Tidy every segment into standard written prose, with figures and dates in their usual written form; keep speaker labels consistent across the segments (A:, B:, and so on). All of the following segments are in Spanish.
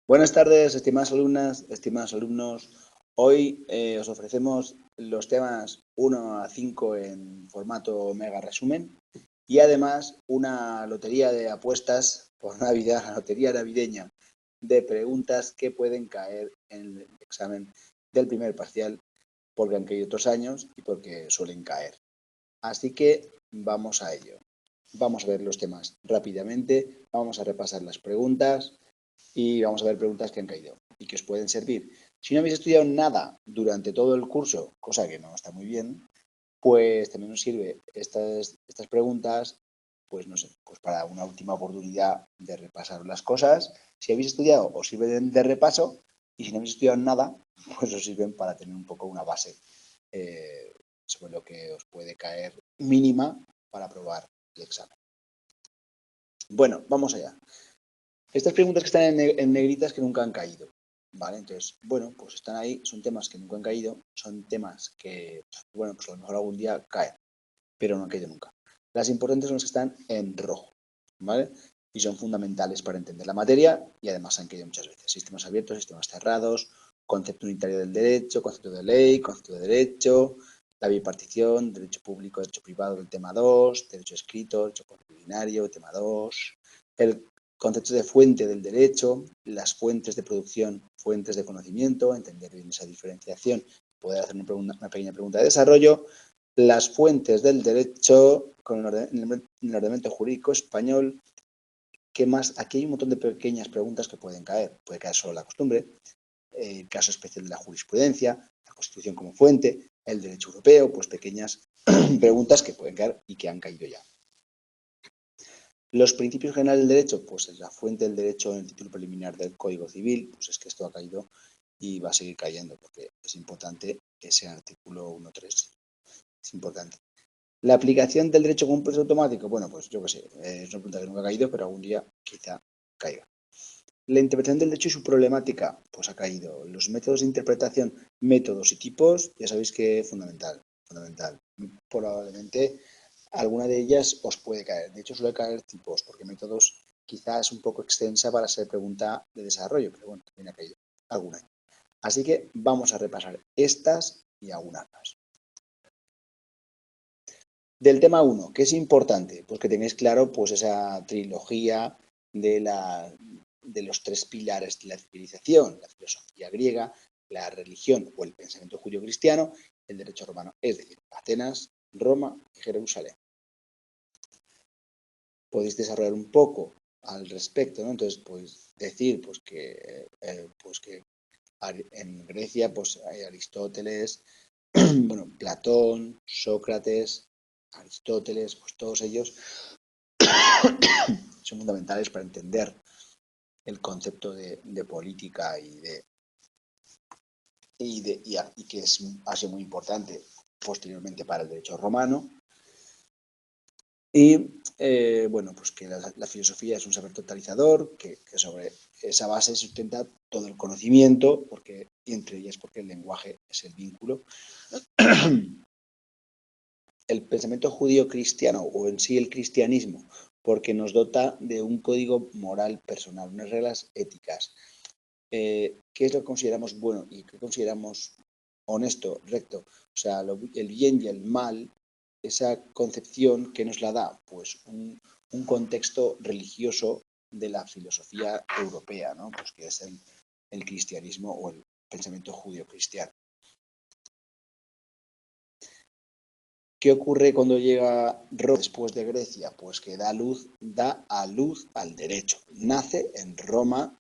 A: Buenas tardes, estimadas alumnas, estimados alumnos. Hoy os ofrecemos los temas 1 a 5 en formato mega resumen y además una lotería de apuestas por Navidad, la lotería navideña de preguntas que pueden caer en el examen del primer parcial porque han caído otros años y porque suelen caer. Así que vamos a ello. Vamos a ver los temas rápidamente, vamos a repasar las preguntas y vamos a ver preguntas que han caído y que os pueden servir. Si no habéis estudiado nada durante todo el curso, cosa que no está muy bien, pues también nos sirve estas preguntas, pues no sé, pues para una última oportunidad de repasar las cosas. Si habéis estudiado, os sirven de repaso, y si no habéis estudiado nada, pues os sirven para tener un poco una base sobre lo que os puede caer mínima para aprobar el examen. Bueno, vamos allá. Estas preguntas que están en negritas que nunca han caído, ¿vale? Entonces, bueno, pues están ahí, son temas que nunca han caído, son temas que, bueno, pues a lo mejor algún día caen, pero no han caído nunca. Las importantes son las que están en rojo, ¿vale? Y son fundamentales para entender la materia y además han caído muchas veces. Sistemas abiertos, sistemas cerrados, concepto unitario del derecho, concepto de ley, concepto de derecho, la bipartición, derecho público, derecho privado del tema 2, derecho escrito, derecho consuetudinario, tema 2, el concepto de fuente del derecho, las fuentes de producción, fuentes de conocimiento, entender bien esa diferenciación, poder hacer una pequeña pregunta de desarrollo, las fuentes del derecho con el ordenamiento jurídico español. ¿Qué más? Aquí hay un montón de pequeñas preguntas que pueden caer. Puede caer solo la costumbre, el caso especial de la jurisprudencia, la Constitución como fuente, el derecho europeo, pues pequeñas preguntas que pueden caer y que han caído ya. Los principios generales del derecho, pues es la fuente del derecho en el título preliminar del Código Civil, pues es que esto ha caído y va a seguir cayendo porque es importante ese artículo 1.3. Es importante. La aplicación del derecho como un proceso automático, bueno, pues yo qué sé, es una pregunta que nunca ha caído, pero algún día quizá caiga. La interpretación del derecho y su problemática, pues ha caído. Los métodos de interpretación, métodos y tipos, ya sabéis que es fundamental. Probablemente alguna de ellas os puede caer. De hecho, suele caer tipos, porque métodos quizás es un poco extensa para ser pregunta de desarrollo, pero bueno, también ha caído alguna. Así que vamos a repasar estas y algunas más. Del tema 1, ¿qué es importante? Pues que tengáis claro pues esa trilogía de los tres pilares de la civilización, la filosofía griega, la religión o el pensamiento judío-cristiano, el derecho romano, es decir, Atenas, Roma y Jerusalén. Podéis desarrollar un poco al respecto, ¿no? Entonces, pues decir pues que en Grecia pues hay Aristóteles, bueno, Platón, Sócrates, Aristóteles, pues todos ellos son fundamentales para entender el concepto de política y que ha sido muy importante posteriormente para el derecho romano. Y bueno, pues que la filosofía es un saber totalizador, que sobre esa base sustenta todo el conocimiento, y entre ellas porque el lenguaje es el vínculo. El pensamiento judío-cristiano o en sí el cristianismo, porque nos dota de un código moral personal, unas reglas éticas. ¿Qué es lo que consideramos bueno y qué consideramos honesto, recto? O sea, el bien y el mal, esa concepción que nos la da, pues un contexto religioso de la filosofía europea, ¿no? Pues que es el cristianismo o el pensamiento judío-cristiano. ¿Qué ocurre cuando llega Roma después de Grecia? Pues que da a luz al derecho. Nace en Roma.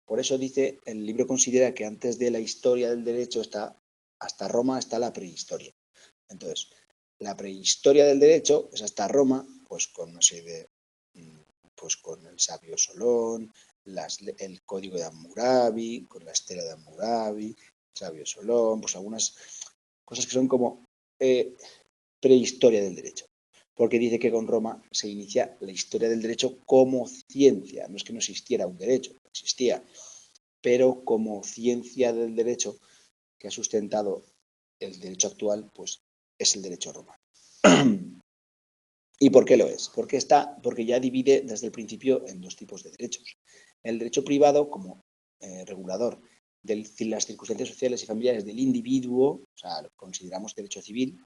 A: Por eso dice, el libro considera que antes de la historia del derecho hasta Roma está la prehistoria. Entonces, la prehistoria del derecho es hasta Roma, pues con no sé pues con el sabio Solón, el código de Hammurabi, con la estela de Hammurabi, sabio Solón, pues algunas cosas que son como prehistoria del derecho, porque dice que con Roma se inicia la historia del derecho como ciencia. No es que no existiera un derecho, existía, pero como ciencia del derecho que ha sustentado el derecho actual, pues es el derecho romano. ¿Y por qué lo es? Porque ya divide desde el principio en dos tipos de derechos. El derecho privado como regulador de las circunstancias sociales y familiares del individuo, o sea, lo consideramos derecho civil,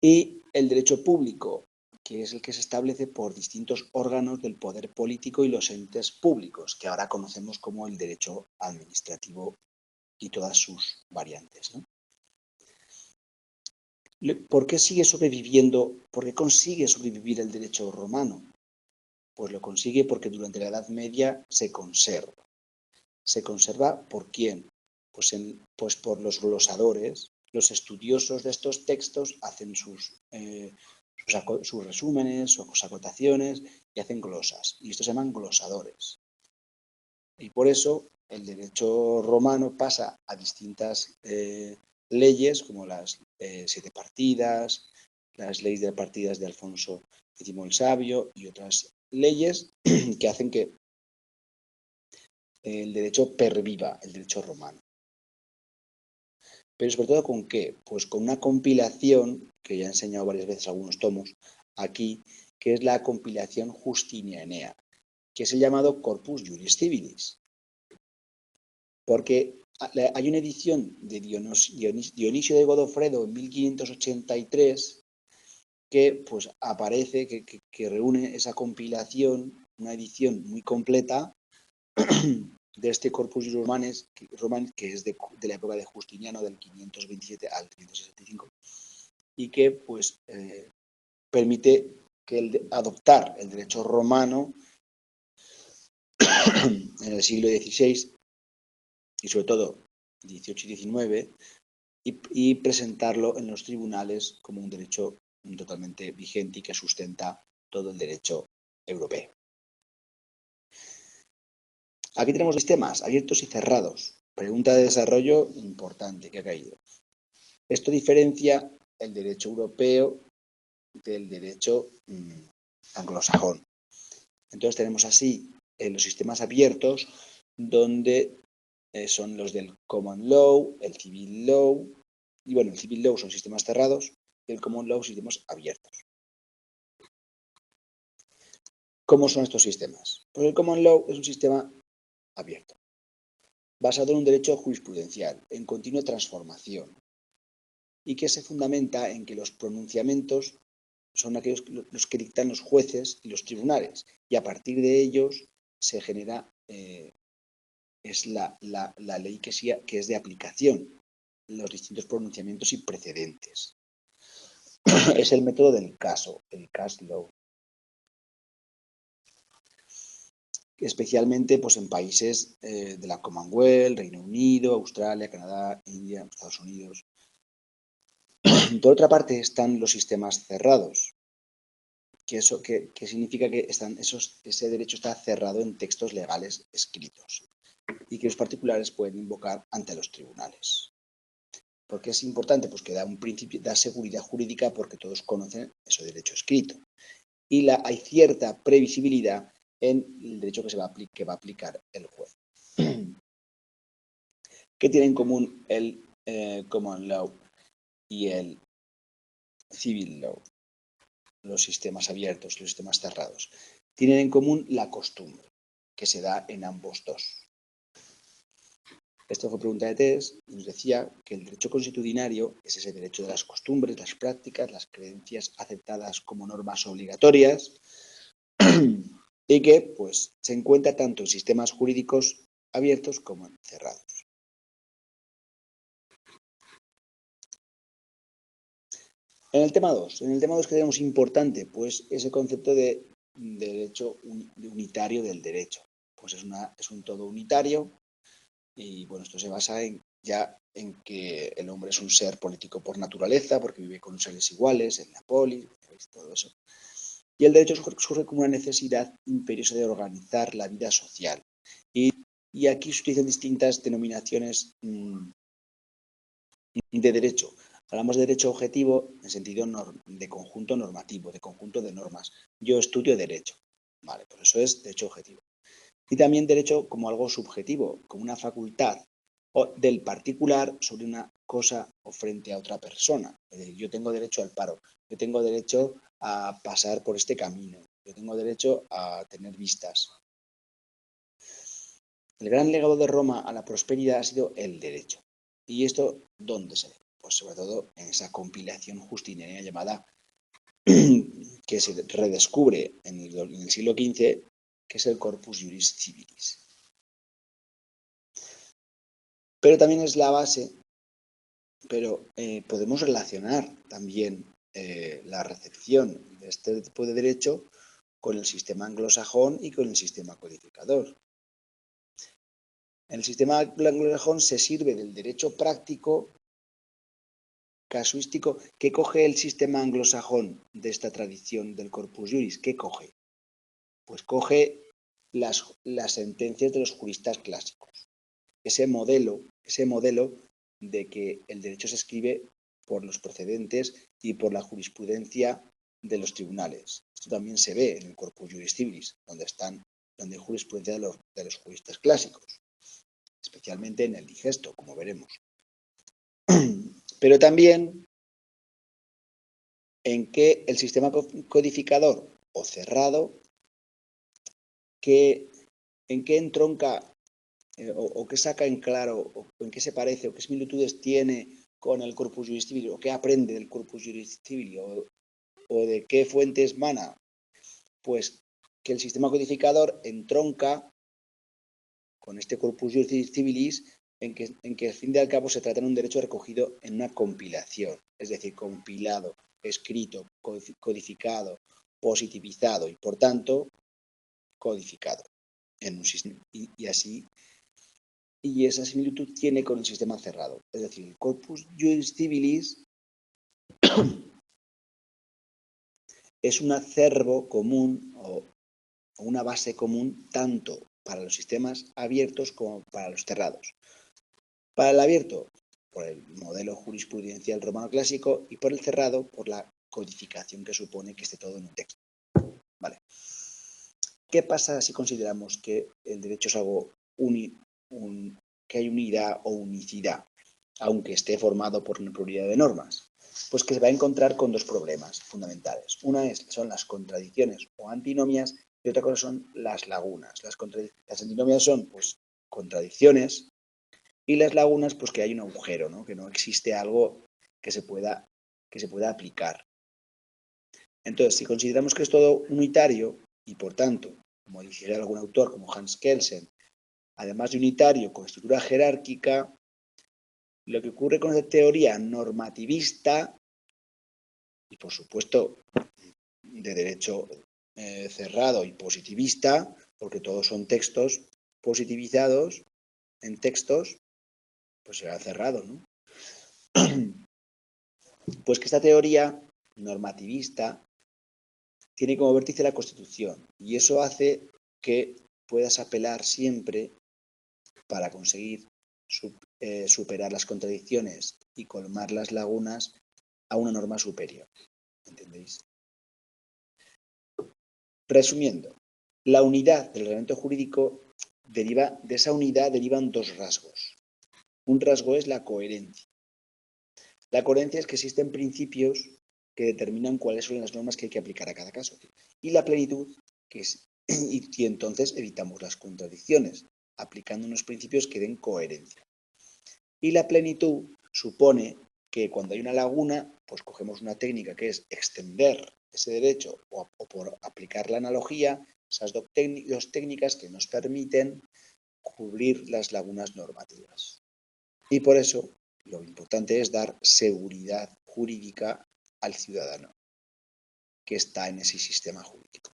A: y el derecho público, que es el que se establece por distintos órganos del poder político y los entes públicos, que ahora conocemos como el derecho administrativo y todas sus variantes, ¿no? ¿Por qué sigue sobreviviendo? ¿Por qué consigue sobrevivir el derecho romano? Pues lo consigue porque durante la Edad Media se conserva. ¿Se conserva por quién? Pues por los glosadores. Los estudiosos de estos textos hacen sus resúmenes, sus acotaciones y hacen glosas. Y estos se llaman glosadores. Y por eso el derecho romano pasa a distintas leyes, como las 7 partidas, las leyes de partidas de Alfonso X el Sabio y otras leyes que hacen que el derecho perviva, el derecho romano. Pero sobre todo ¿con qué? Pues con una compilación, que ya he enseñado varias veces algunos tomos aquí, que es la compilación justinianea, que es el llamado Corpus Juris Civilis. Porque hay una edición de Dionisio de Godofredo en 1583 que pues aparece, que reúne esa compilación, una edición muy completa de este Corpus Juris Romanis, que es de la época de Justiniano, del 527 al 565, y que pues permite adoptar el derecho romano en el siglo XVI y sobre todo XVIII y XIX y presentarlo en los tribunales como un derecho totalmente vigente y que sustenta todo el derecho europeo. Aquí tenemos sistemas abiertos y cerrados. Pregunta de desarrollo importante que ha caído. Esto diferencia el derecho europeo del derecho anglosajón. Entonces tenemos así los sistemas abiertos donde son los del common law, el civil law, y bueno, el civil law son sistemas cerrados y el common law sistemas abiertos. ¿Cómo son estos sistemas? Pues el common law es un sistema abierto, basado en un derecho jurisprudencial, en continua transformación, y que se fundamenta en que los pronunciamientos son aquellos los que dictan los jueces y los tribunales, y a partir de ellos se genera, es la ley que es de aplicación, los distintos pronunciamientos y precedentes. Es el método del caso, el case law. Especialmente pues, en países de la Commonwealth, Reino Unido, Australia, Canadá, India, Estados Unidos. Por otra parte están los sistemas cerrados, que significa que ese derecho está cerrado en textos legales escritos y que los particulares pueden invocar ante los tribunales. ¿Por qué es importante? Pues que da seguridad jurídica porque todos conocen ese derecho escrito. Y hay cierta previsibilidad en el derecho que va a aplicar el juez. ¿Qué tiene en común el common law y el civil law? Los sistemas abiertos, los sistemas cerrados. Tienen en común la costumbre, que se da en ambos dos. Esto fue pregunta de test y nos decía que el derecho consuetudinario es ese derecho de las costumbres, las prácticas, las creencias aceptadas como normas obligatorias y que pues, se encuentra tanto en sistemas jurídicos abiertos como en cerrados. En el tema 2, que tenemos importante, pues ese concepto de derecho unitario del derecho. Pues es un todo unitario y bueno, esto se basa en que el hombre es un ser político por naturaleza, porque vive con seres iguales, en la polis, todo eso. Y el derecho surge como una necesidad imperiosa de organizar la vida social. Y aquí se utilizan distintas denominaciones de derecho. Hablamos de derecho objetivo en sentido de conjunto normativo, de conjunto de normas. Yo estudio derecho. Vale, pues eso es derecho objetivo. Y también derecho como algo subjetivo, como una facultad del particular sobre una cosa o frente a otra persona. Es decir, yo tengo derecho al paro, yo tengo derecho a pasar por este camino, yo tengo derecho a tener vistas. El gran legado de Roma a la prosperidad ha sido el derecho. ¿Y esto dónde se ve? Pues sobre todo en esa compilación justiniana llamada, que se redescubre en el siglo XV, que es el Corpus Juris Civilis. Pero también es la base, pero podemos relacionar también la recepción de este tipo de derecho con el sistema anglosajón y con el sistema codificador. En el sistema anglosajón se sirve del derecho práctico casuístico. ¿Qué coge el sistema anglosajón de esta tradición del Corpus Juris? ¿Qué coge? Pues coge las sentencias de los juristas clásicos. Ese modelo de que el derecho se escribe por los precedentes y por la jurisprudencia de los tribunales. Esto también se ve en el Corpus Juris Civilis, donde hay jurisprudencia de los juristas clásicos, especialmente en el digesto, como veremos. Pero también en que el sistema codificador o cerrado, en qué entronca o qué saca en claro, o en qué se parece, o qué similitudes tiene con el Corpus Juris Civilis, o qué aprende del Corpus Juris Civilis, o de qué fuentes mana. Pues que el sistema codificador entronca con este Corpus Juris Civilis en que al fin y al cabo se trata de un derecho recogido en una compilación, es decir, compilado, escrito, codificado, positivizado y por tanto codificado en un sistema, y así. Y esa similitud tiene con el sistema cerrado. Es decir, el Corpus Juris Civilis es un acervo común o una base común tanto para los sistemas abiertos como para los cerrados. Para el abierto, por el modelo jurisprudencial romano clásico, y por el cerrado, por la codificación que supone que esté todo en un texto. Vale. ¿Qué pasa si consideramos que el derecho es algo que hay unidad o unicidad, aunque esté formado por una pluralidad de normas? Pues que se va a encontrar con dos problemas fundamentales. Una son las contradicciones o antinomias y otra cosa son las lagunas. Las antinomias son pues contradicciones y las lagunas pues que hay un agujero, ¿no? Que no existe algo que se pueda aplicar. Entonces, si consideramos que es todo unitario y por tanto, como dijera algún autor como Hans Kelsen, además de unitario con estructura jerárquica, lo que ocurre con esta teoría normativista y por supuesto de derecho cerrado y positivista, porque todos son textos positivizados en textos, pues será cerrado, ¿no? Pues que esta teoría normativista tiene como vértice la Constitución y eso hace que puedas apelar siempre para conseguir superar las contradicciones y colmar las lagunas a una norma superior. ¿Entendéis? Resumiendo, la unidad del ordenamiento jurídico de esa unidad derivan dos rasgos. Un rasgo es la coherencia. La coherencia es que existen principios que determinan cuáles son las normas que hay que aplicar a cada caso. Y la plenitud, y entonces evitamos las contradicciones, aplicando unos principios que den coherencia. Y la plenitud supone que cuando hay una laguna, pues cogemos una técnica que es extender ese derecho o por aplicar la analogía, esas dos técnicas que nos permiten cubrir las lagunas normativas. Y por eso lo importante es dar seguridad jurídica al ciudadano que está en ese sistema jurídico.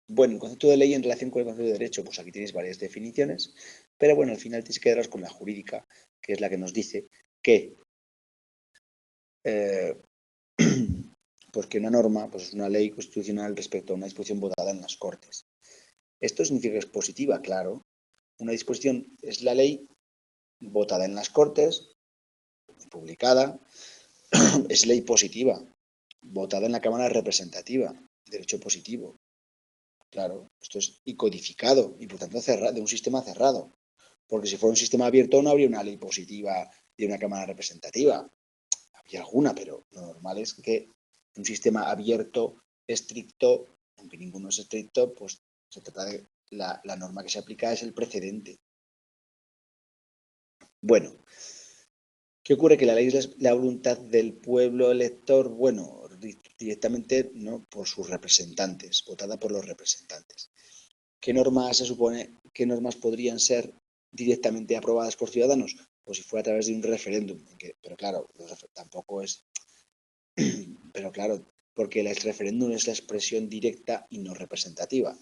A: Bueno, el concepto de ley en relación con el concepto de derecho, pues aquí tenéis varias definiciones, pero bueno, al final tenéis que quedaros con la jurídica, que es la que nos dice que pues que una norma pues es una ley constitucional respecto a una disposición votada en las Cortes. Esto significa que es positiva, claro. Una disposición es la ley votada en las Cortes, publicada, es ley positiva, votada en la Cámara Representativa, derecho positivo. Claro, esto es y codificado y por tanto cerrado, de un sistema cerrado. Porque si fuera un sistema abierto no habría una ley positiva de una Cámara Representativa. Habría alguna, pero lo normal es que un sistema abierto, estricto, aunque ninguno es estricto, pues se trata de la norma que se aplica es el precedente. Bueno, ¿qué ocurre? Que la ley es la voluntad del pueblo elector, bueno, directamente no por sus representantes, votada por los representantes. ¿Qué normas se supone, qué normas podrían ser directamente aprobadas por ciudadanos? Pues si fuera a través de un referéndum. Pero claro, tampoco es. Pero claro, porque el referéndum es la expresión directa y no representativa.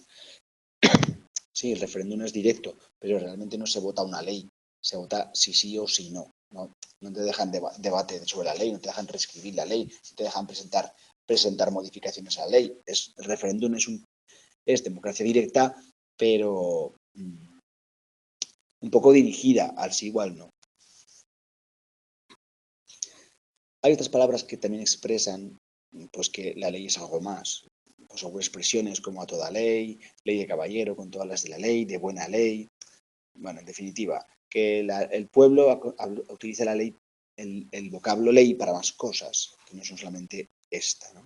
A: Sí, el referéndum es directo, pero realmente no se vota una ley, se vota si sí o si no. No te dejan debate sobre la ley, no te dejan reescribir la ley, no te dejan presentar modificaciones a la ley. El referéndum es democracia directa, pero un poco dirigida al sí o al no. Hay otras palabras que también expresan pues, que la ley es algo más. Pues hubo expresiones como a toda ley, ley de caballero con todas las de la ley, de buena ley. Bueno, en definitiva, que el pueblo utiliza la ley, el vocablo ley para más cosas, que no son solamente esta, ¿no?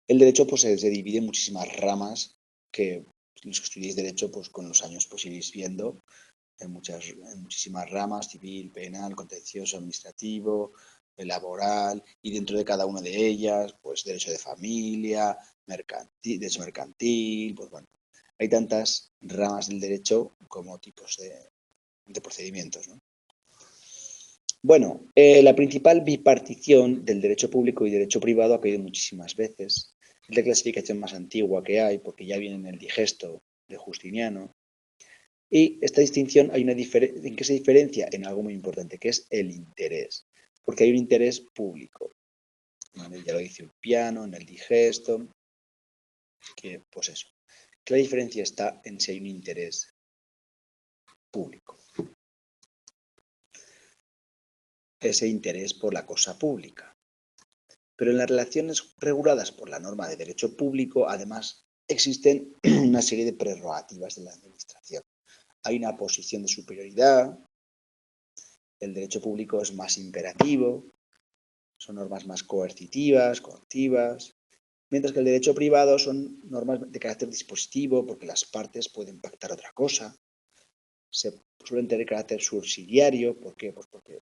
A: El derecho pues, se divide en muchísimas ramas que los que estudiéis derecho pues, con los años pues, iréis viendo en muchísimas ramas, civil, penal, contencioso, administrativo, laboral, y dentro de cada una de ellas, pues derecho de familia, derecho mercantil, pues bueno, hay tantas ramas del derecho como tipos de procedimientos, ¿no? Bueno, la principal bipartición del derecho público y derecho privado ha caído muchísimas veces. Es la clasificación más antigua que hay, porque ya viene en el digesto de Justiniano. Y esta distinción, ¿en qué se diferencia? En algo muy importante, que es el interés. Porque hay un interés público. ¿Vale? Ya lo dice Ulpiano en el digesto, que pues eso. Que la diferencia está en si hay un interés público. Ese interés por la cosa pública. Pero en las relaciones reguladas por la norma de derecho público, además, existen una serie de prerrogativas de la administración. Hay una posición de superioridad, el derecho público es más imperativo, son normas más coercitivas, coactivas, mientras que el derecho privado son normas de carácter dispositivo, porque las partes pueden pactar otra cosa, se suelen tener carácter subsidiario, ¿por qué? Pues porque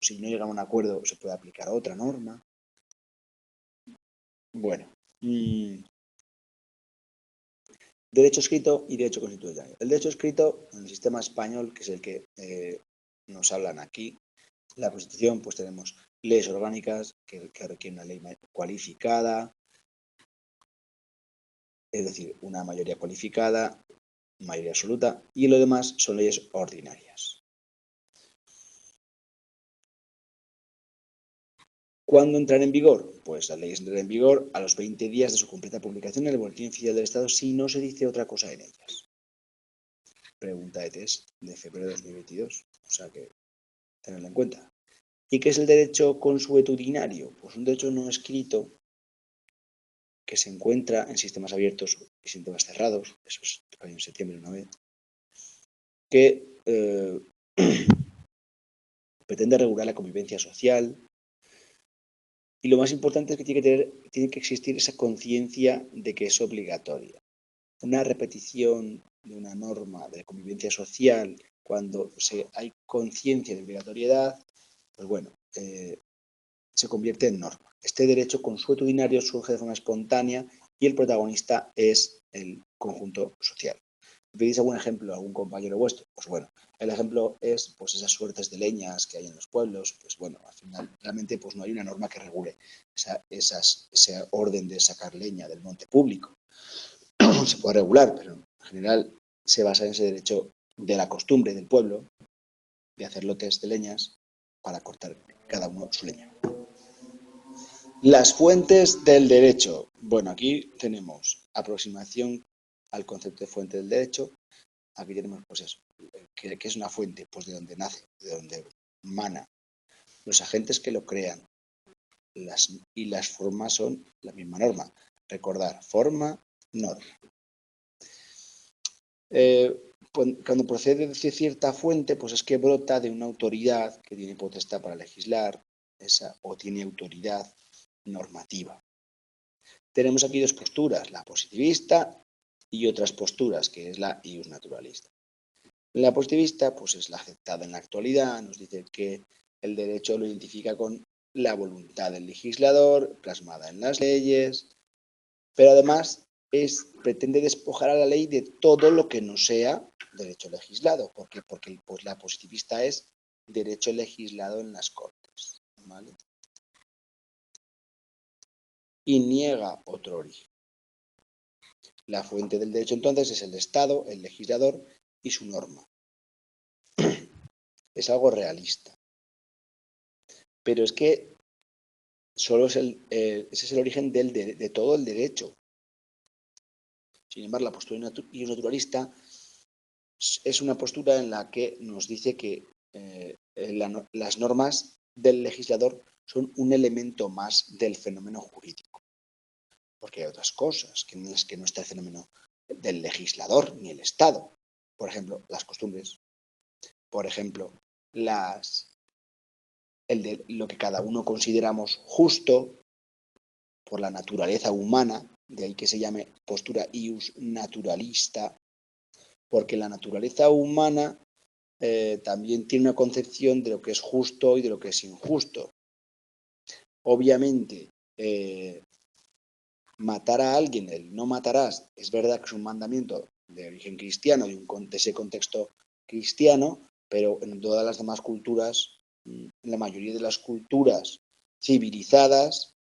A: si no llegan a un acuerdo se puede aplicar otra norma. Bueno, derecho escrito y derecho constitucional. El derecho escrito, en el sistema español, que es el que nos hablan aquí, la Constitución, pues tenemos leyes orgánicas que requieren una ley cualificada, es decir, una mayoría cualificada, mayoría absoluta, y lo demás son leyes ordinarias. ¿Cuándo entran en vigor? Pues las leyes entran en vigor a los 20 días de su completa publicación en el Boletín Oficial del Estado si no se dice otra cosa en ellas. Pregunta de test de febrero de 2022, o sea que tenerlo en cuenta. ¿Y qué es el derecho consuetudinario? Pues un derecho no escrito que se encuentra en sistemas abiertos y sistemas cerrados, eso es en septiembre una vez, que pretende regular la convivencia social, y lo más importante es que tiene que existir esa conciencia de que es obligatoria. Una repetición de una norma de convivencia social cuando hay conciencia de obligatoriedad, pues bueno, se convierte en norma. Este derecho consuetudinario surge de forma espontánea y el protagonista es el conjunto social. ¿Veis algún ejemplo, algún compañero vuestro? Pues bueno, el ejemplo es pues esas suertes de leñas que hay en los pueblos, pues bueno, al final realmente pues no hay una norma que regule ese orden de sacar leña del monte público. Se puede regular, pero en general se basa en ese derecho de la costumbre del pueblo de hacer lotes de leñas para cortar cada uno su leña. Las fuentes del derecho. Bueno, aquí tenemos aproximación al concepto de fuente del derecho. Aquí tenemos, pues eso, ¿qué es una fuente? Pues de donde nace, de donde mana. Los agentes que lo crean. Y las formas son la misma norma. Recordar, forma, norma. Cuando procede de cierta fuente, pues es que brota de una autoridad que tiene potestad para legislar o tiene autoridad normativa. tenemos aquí dos posturas, la positivista y otras posturas, que es la ius naturalista. La positivista, pues es la aceptada en la actualidad, nos dice que el derecho lo identifica con la voluntad del legislador, plasmada en las leyes, pero además pretende despojar a la ley de todo lo que no sea derecho legislado. ¿Por qué? Porque pues, la positivista es derecho legislado en las Cortes, ¿vale? Y niega otro origen. La fuente del derecho entonces es el Estado, el legislador y su norma. Es algo realista. Pero es que solo ese es el origen de todo el derecho. Sin embargo, la postura naturalista es una postura en la que nos dice que las normas del legislador son un elemento más del fenómeno jurídico. Porque hay otras cosas que no está el fenómeno del legislador ni el Estado. Por ejemplo, las costumbres. Por ejemplo, lo que cada uno consideramos justo por la naturaleza humana, de ahí que se llame postura ius naturalista, porque la naturaleza humana también tiene una concepción de lo que es justo y de lo que es injusto. Obviamente, matar a alguien, el no matarás, es verdad que es un mandamiento de origen cristiano, de ese contexto cristiano, pero en todas las demás culturas, en la mayoría de las culturas civilizadas,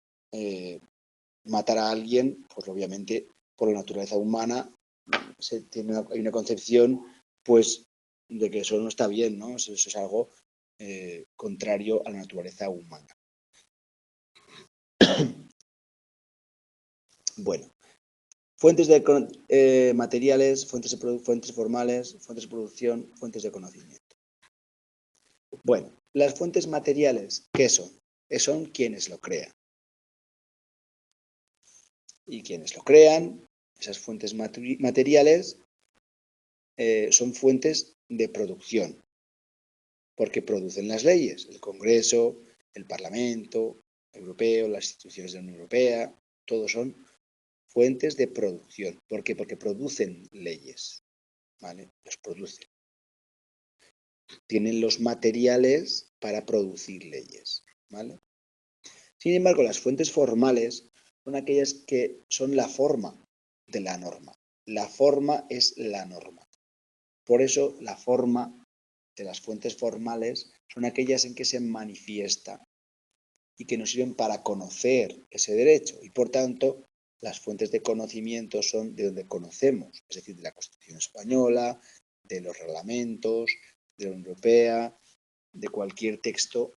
A: matar a alguien, pues obviamente por la naturaleza humana hay una concepción pues de que eso no está bien, ¿no? Eso es algo contrario a la naturaleza humana. Bueno, fuentes materiales, fuentes formales, fuentes de producción, fuentes de conocimiento. Bueno, las fuentes materiales, ¿qué son? Son quienes lo crean. Y quienes lo crean, esas fuentes materiales, son fuentes de producción, porque producen las leyes, el Congreso, el Parlamento Europeo, las instituciones de la Unión Europea, todos son fuentes de producción. ¿Por qué? Porque producen leyes, ¿vale? Los producen. Tienen los materiales para producir leyes, ¿vale? Sin embargo, las fuentes formales son aquellas que son la forma de la norma. La forma es la norma. Por eso, la forma de las fuentes formales son aquellas en que se manifiesta y que nos sirven para conocer ese derecho. Y por tanto, las fuentes de conocimiento son de donde conocemos, es decir, de la Constitución española, de los reglamentos, de la Unión Europea, de cualquier texto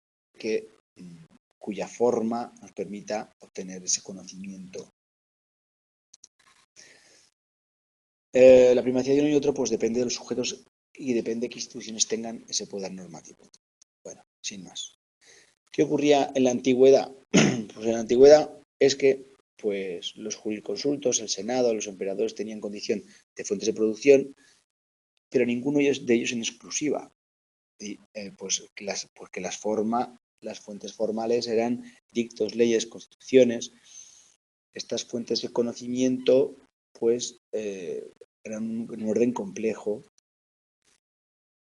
A: cuya forma nos permita obtener ese conocimiento. La primacía de uno y otro pues depende de los sujetos y depende de qué instituciones tengan ese poder normativo. Bueno, sin más. ¿Qué ocurría en la antigüedad? Pues en la antigüedad es que pues, los jurisconsultos, el Senado, los emperadores tenían condición de fuentes de producción, pero ninguno de ellos en exclusiva. Y, porque las fuentes formales eran dictos, leyes, constituciones. Estas fuentes de conocimiento pues eran un orden complejo.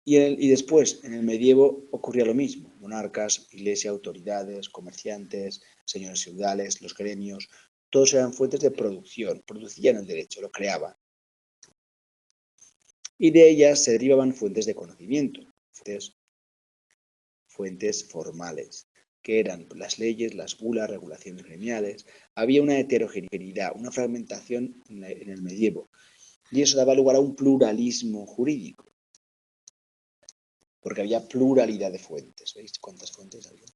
A: Y después, en el medievo, ocurría lo mismo. Monarcas, iglesia, autoridades, comerciantes, señores feudales, los gremios, todos eran fuentes de producción, producían el derecho, lo creaban. Y de ellas se derivaban fuentes de conocimiento, fuentes formales, que eran las leyes, las bulas, regulaciones gremiales. Había una heterogeneidad, una fragmentación en el medievo, y eso daba lugar a un pluralismo jurídico. Porque había pluralidad de fuentes. ¿Veis cuántas fuentes había?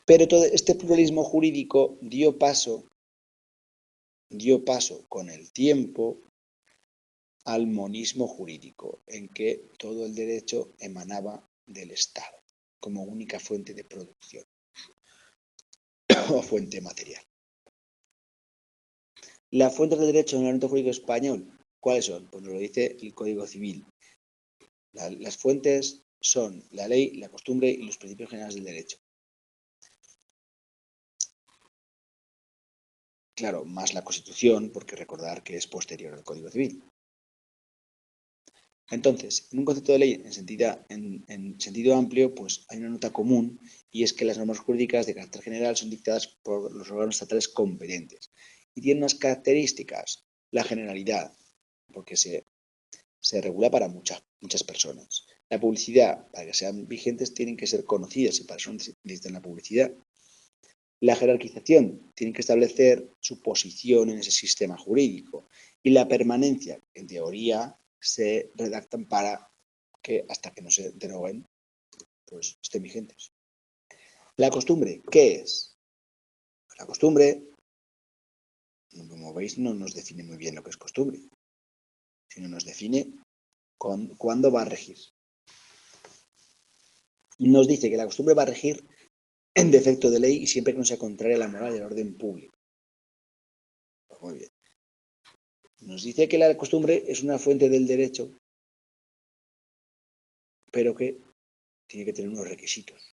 A: Pero todo este pluralismo jurídico dio paso con el tiempo al monismo jurídico, en que todo el derecho emanaba del Estado como única fuente de producción o fuente material. Las fuentes de derecho en el ordenamiento jurídico español, ¿cuáles son? Pues nos lo dice el Código Civil. Las fuentes son la ley, la costumbre y los principios generales del derecho. claro, más la Constitución, porque recordar que es posterior al Código Civil. Entonces, en un concepto de ley en sentido amplio, pues hay una nota común y es que las normas jurídicas de carácter general son dictadas por los órganos estatales competentes y tienen unas características, la generalidad, porque se regula para muchas personas. La publicidad, para que sean vigentes, tienen que ser conocidas y para eso necesitan la publicidad. La jerarquización, tienen que establecer su posición en ese sistema jurídico. Y la permanencia, en teoría, se redactan para que hasta que no se deroguen, pues estén vigentes. La costumbre, ¿qué es? La costumbre, como veis, no nos define muy bien lo que es costumbre, sino nos define cuándo va a regir. Nos dice que la costumbre va a regir en defecto de ley y siempre que no sea contraria a la moral y al orden público. Pues muy bien. Nos dice que la costumbre es una fuente del derecho, pero que tiene que tener unos requisitos.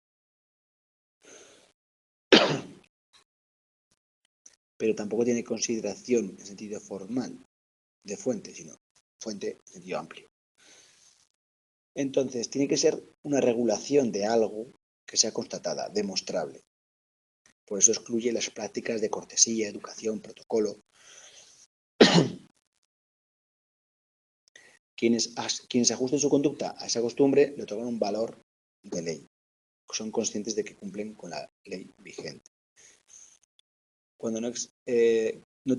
A: Pero tampoco tiene consideración en sentido formal de fuente, sino fuente en sentido amplio. Entonces, tiene que ser una regulación de algo que sea constatada, demostrable. Por eso excluye las prácticas de cortesía, educación, protocolo. Quienes ajusten su conducta a esa costumbre le otorgan un valor de ley. Son conscientes de que cumplen con la ley vigente. Cuando no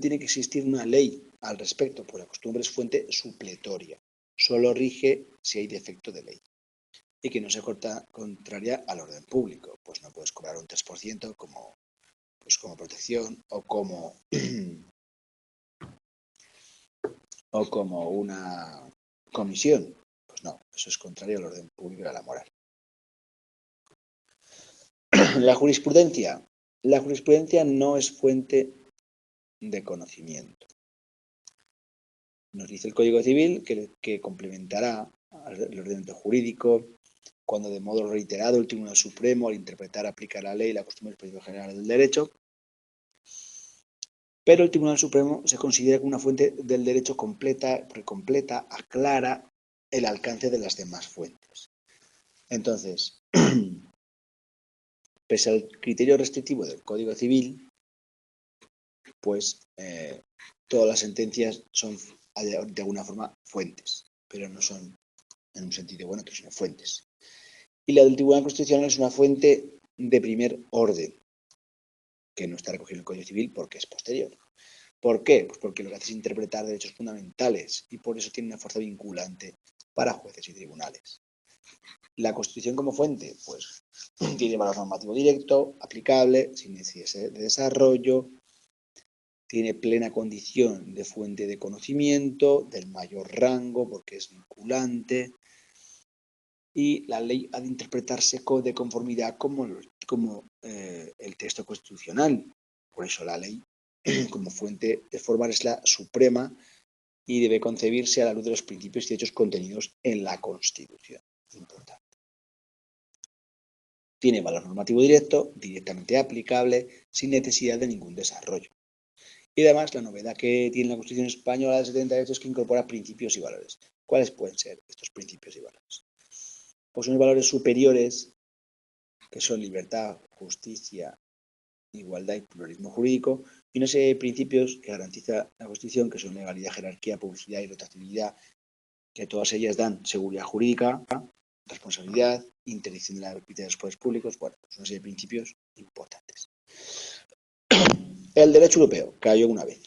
A: tiene que existir una ley al respecto, pues la costumbre es fuente supletoria. Solo rige si hay defecto de ley. Y que no se contraria al orden público. Pues no puedes cobrar un 3% como protección o como una comisión. Pues no, eso es contrario al orden público y a la moral. La jurisprudencia. La jurisprudencia no es fuente de conocimiento. Nos dice el Código Civil que complementará el ordenamiento jurídico cuando de modo reiterado el Tribunal Supremo, al interpretar, aplicar la ley, la costumbre y el principio general del derecho, pero el Tribunal Supremo se considera como una fuente del derecho completa, porque completa, aclara el alcance de las demás fuentes. Entonces, pese al criterio restrictivo del Código Civil, pues todas las sentencias son de alguna forma fuentes, pero no son en un sentido bueno, que son fuentes. Y la del Tribunal Constitucional es una fuente de primer orden, que no está recogida en el Código Civil porque es posterior. ¿Por qué? Pues porque lo que hace es interpretar derechos fundamentales y por eso tiene una fuerza vinculante para jueces y tribunales. La Constitución como fuente, pues tiene valor normativo directo, aplicable, sin necesidad de desarrollo, tiene plena condición de fuente de conocimiento, del mayor rango porque es vinculante, y la ley ha de interpretarse de conformidad como el texto constitucional. Por eso la ley como fuente de formal es la suprema y debe concebirse a la luz de los principios y hechos contenidos en la Constitución. Importante. Tiene valor normativo directo, directamente aplicable, sin necesidad de ningún desarrollo. Y además, la novedad que tiene la Constitución española del 78 es que incorpora principios y valores. ¿Cuáles pueden ser estos principios y valores? Pues unos valores superiores, que son libertad, justicia, igualdad y pluralismo jurídico, y una serie de principios que garantiza la Constitución, que son legalidad, jerarquía, publicidad y rotatividad, que todas ellas dan seguridad jurídica, responsabilidad, interdicción de la actividad de los poderes públicos, bueno, pues una serie de principios importantes. El derecho europeo cayó una vez.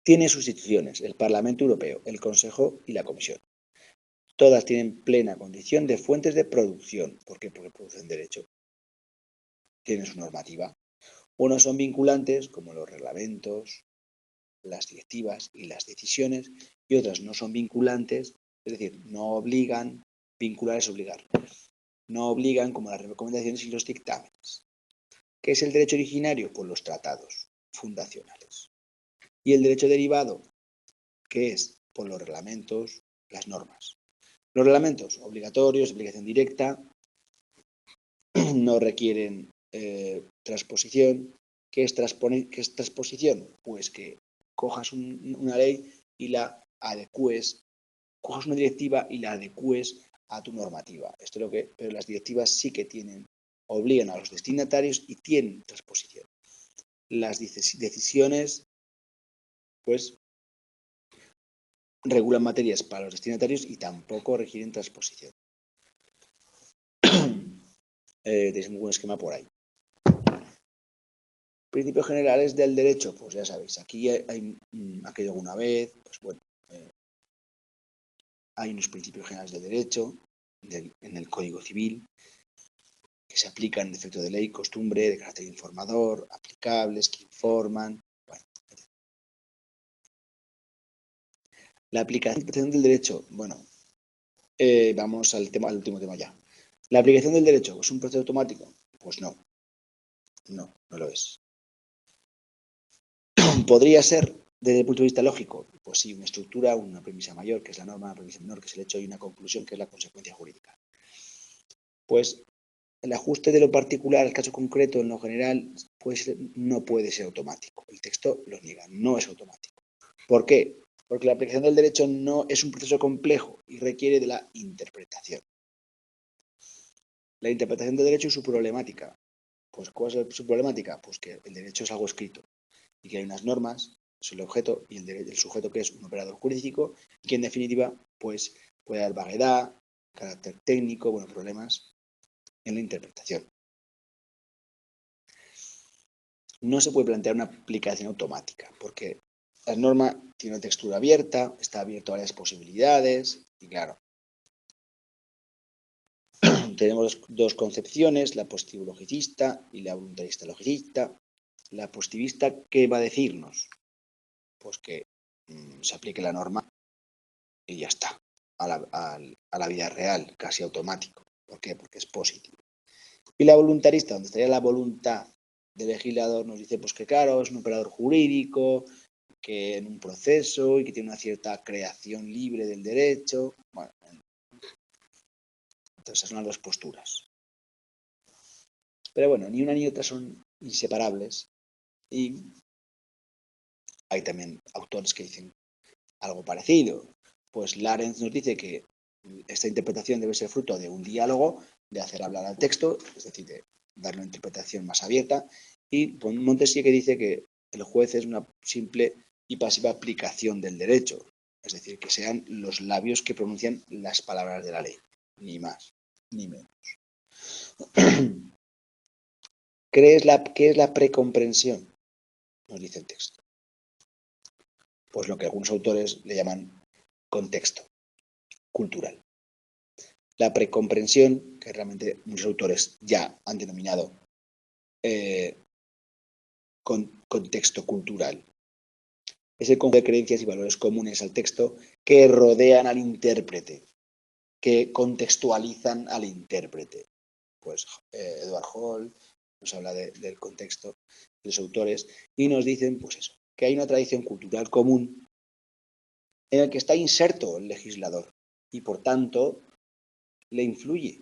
A: Tiene sus instituciones, el Parlamento Europeo, el Consejo y la Comisión. Todas tienen plena condición de fuentes de producción. ¿Por qué? Porque producen derecho. Tienen su normativa. Unos son vinculantes, como los reglamentos, las directivas y las decisiones, y otras no son vinculantes, es decir, no obligan, vincular es obligar, no obligan como las recomendaciones y los dictámenes. ¿Qué es el derecho originario? Pues los tratados fundacionales. Y el derecho derivado, ¿qué es? Pues los reglamentos, las normas. Los reglamentos obligatorios, obligación directa, no requieren transposición. ¿Qué es transposición? Pues que cojas una ley y la adecues, cojas una directiva y la adecues a tu normativa. Esto es lo que, pero las directivas sí que obligan a los destinatarios y tienen transposición. Las decisiones, pues, regulan materias para los destinatarios y tampoco requieren transposición. Tenéis un buen esquema por ahí. Principios generales del derecho, pues ya sabéis, aquí ha quedado alguna vez, pues bueno, hay unos principios generales del derecho en el Código Civil que se aplican en efecto de ley, costumbre, de carácter informador, aplicables, que informan. Bueno, la aplicación del derecho, bueno, vamos al último tema ya. ¿La aplicación del derecho es un proceso automático? Pues no, no lo es. ¿Podría ser desde el punto de vista lógico? Pues sí, una estructura, una premisa mayor, que es la norma, una premisa menor, que es el hecho, y una conclusión, que es la consecuencia jurídica. Pues el ajuste de lo particular al caso concreto en lo general pues no puede ser automático. El texto lo niega, no es automático. ¿Por qué? Porque la aplicación del derecho no es un proceso complejo y requiere de la interpretación. La interpretación del derecho y su problemática. Pues ¿cuál es su problemática? Pues que el derecho es algo escrito y que hay unas normas, es el objeto y el sujeto, que es un operador jurídico, y que en definitiva pues puede dar vaguedad, carácter técnico, bueno, problemas en la interpretación. No se puede plantear una aplicación automática, porque la norma tiene una textura abierta, está abierto a varias posibilidades, y claro, tenemos dos concepciones, la positivo-logicista y la voluntarista-logicista. La positivista, ¿qué va a decirnos? Pues que se aplique la norma y ya está, a la vida real, casi automático. ¿Por qué? Porque es positivo. Y la voluntarista, donde estaría la voluntad del legislador, nos dice pues que claro, es un operador jurídico, que en un proceso y que tiene una cierta creación libre del derecho. Bueno, entonces esas son las dos posturas. Pero bueno, ni una ni otra son inseparables y hay también autores que dicen algo parecido. Pues Lawrence nos dice que esta interpretación debe ser fruto de un diálogo, de hacer hablar al texto, es decir, de darle una interpretación más abierta, y Montesquieu, que dice que el juez es una simple y pasiva aplicación del derecho, es decir, que sean los labios que pronuncian las palabras de la ley, ni más, ni menos. ¿Qué es la precomprensión? Nos dice el texto. Pues lo que algunos autores le llaman contexto cultural. La precomprensión, que realmente muchos autores ya han denominado contexto cultural, es el conjunto de creencias y valores comunes al texto que rodean al intérprete, que contextualizan al intérprete. Pues Edward Hall nos habla del contexto de los autores y nos dicen, pues eso, que hay una tradición cultural común en el que está inserto el legislador y por tanto le influye.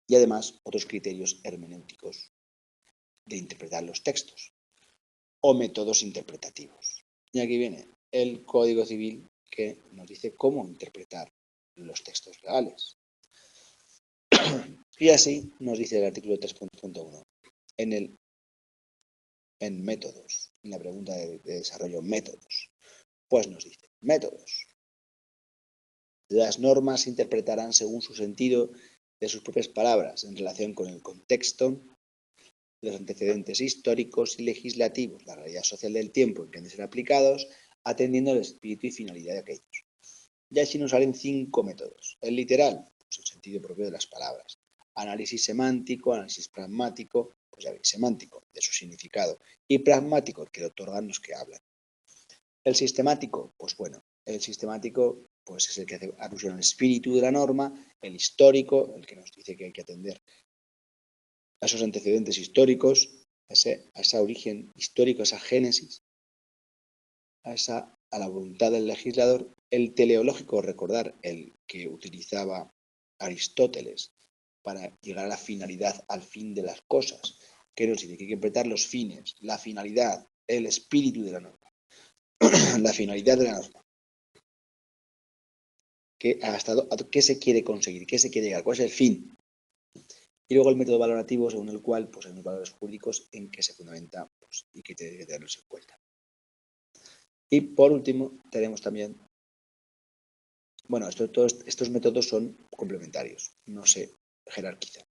A: Y además otros criterios hermenéuticos de interpretar los textos o métodos interpretativos. Y aquí viene el Código Civil, que nos dice cómo interpretar los textos legales. Y así nos dice el artículo 3.1 en métodos, en la pregunta de desarrollo métodos. Pues nos dice, métodos. Las normas se interpretarán según su sentido de sus propias palabras en relación con el contexto, los antecedentes históricos y legislativos, la realidad social del tiempo en que han de ser aplicados, atendiendo al espíritu y finalidad de aquellos. Y así nos salen 5 métodos. El literal, pues el sentido propio de las palabras. Análisis semántico, análisis pragmático, pues ya veis, semántico, de su significado. Y pragmático, el que le otorgan los que hablan. El sistemático, pues bueno, el sistemático pues es el que hace alusión al espíritu de la norma. El histórico, el que nos dice que hay que atender a esos antecedentes históricos, a ese origen histórico, a esa génesis, a la voluntad del legislador. El teleológico, recordar, el que utilizaba Aristóteles para llegar a la finalidad, al fin de las cosas. ¿Qué nos dice? Que hay que interpretar los fines, la finalidad, el espíritu de la norma, la finalidad de la norma. ¿Qué se quiere conseguir? ¿Qué se quiere llegar? ¿Cuál es el fin? Y luego el método valorativo, según el cual pues, hay unos valores jurídicos en que se fundamenta pues, y que tiene que tenerlos en cuenta. Y por último, tenemos también, bueno, todos estos métodos son complementarios, no se jerarquizan.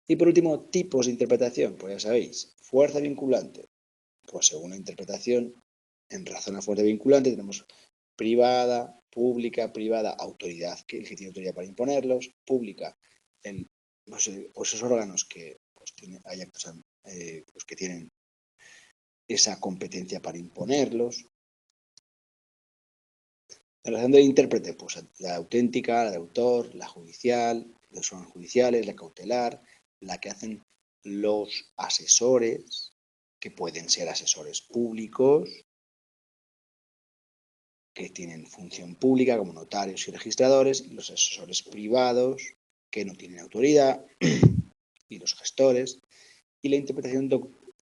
A: Y por último, tipos de interpretación, pues ya sabéis, fuerza vinculante, pues según la interpretación, en razón a fuerza vinculante tenemos privada, pública, privada, autoridad, que el que tiene autoridad para imponerlos, pública, en pues esos órganos que pues, pues, que tienen esa competencia para imponerlos. La relación del intérprete, pues la auténtica, la de autor, la judicial, los órganos judiciales, la cautelar, la que hacen los asesores, que pueden ser asesores públicos, que tienen función pública como notarios y registradores, y los asesores privados, que no tienen autoridad, y los gestores. Y la interpretación,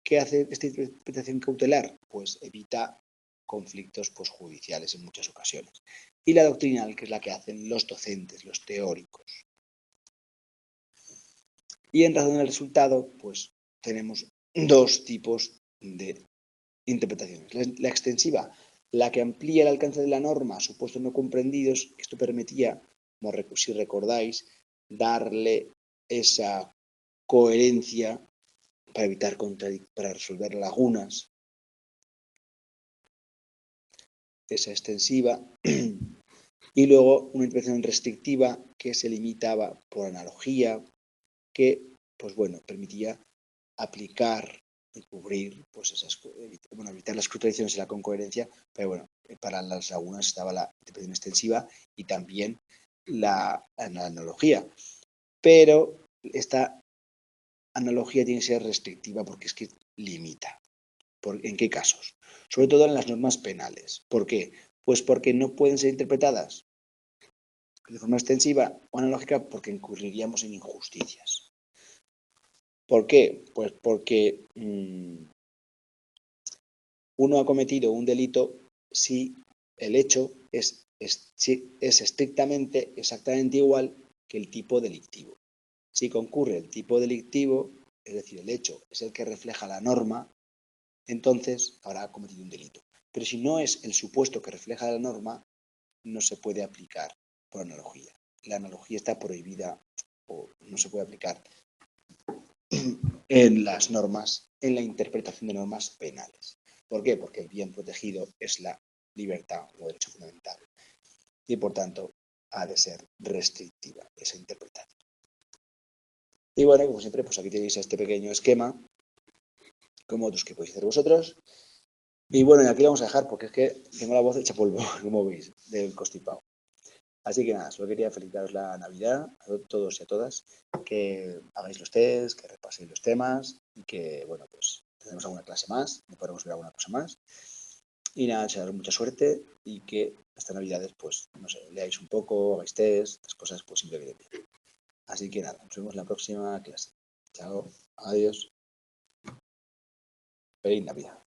A: ¿qué hace esta interpretación cautelar? Pues evita conflictos pues, judiciales en muchas ocasiones. Y la doctrinal, que es la que hacen los docentes, los teóricos. Y en razón del resultado, pues tenemos dos tipos de interpretaciones. La extensiva, la que amplía el alcance de la norma a supuestos no comprendidos. Esto permitía, como si recordáis, darle esa coherencia para resolver lagunas, esa extensiva, y luego una interpretación restrictiva que se limitaba por analogía, que, pues bueno, permitía aplicar y cubrir, pues evitar las contradicciones y la concoherencia, pero bueno, para las lagunas estaba la interpretación extensiva y también la analogía. Pero esta analogía tiene que ser restrictiva porque es que limita. ¿En qué casos? Sobre todo en las normas penales. ¿Por qué? Pues porque no pueden ser interpretadas de forma extensiva o analógica porque incurriríamos en injusticias. ¿Por qué? Pues porque uno ha cometido un delito si el hecho es estrictamente, exactamente igual que el tipo delictivo. Si concurre el tipo delictivo, es decir, el hecho es el que refleja la norma, entonces habrá cometido un delito. Pero si no es el supuesto que refleja la norma, no se puede aplicar por analogía. La analogía está prohibida o no se puede aplicar en las normas, en la interpretación de normas penales. ¿Por qué? Porque el bien protegido es la libertad como derecho fundamental y por tanto ha de ser restrictiva esa interpretación. Y bueno, como siempre, pues aquí tenéis este pequeño esquema, como otros que podéis hacer vosotros. Y bueno, y aquí lo vamos a dejar porque es que tengo la voz hecha polvo, como veis, del constipado. Así que nada, solo quería felicitaros la Navidad a todos y a todas, que hagáis los test, que repaséis los temas y que, bueno, pues tendremos alguna clase más, no podremos ver alguna cosa más. Y nada, desearos mucha suerte y que estas Navidades, pues, no sé, leáis un poco, hagáis test, estas cosas, pues siempre vienen bien. Así que nada, nos vemos en la próxima clase. Chao, adiós. Feliz Navidad.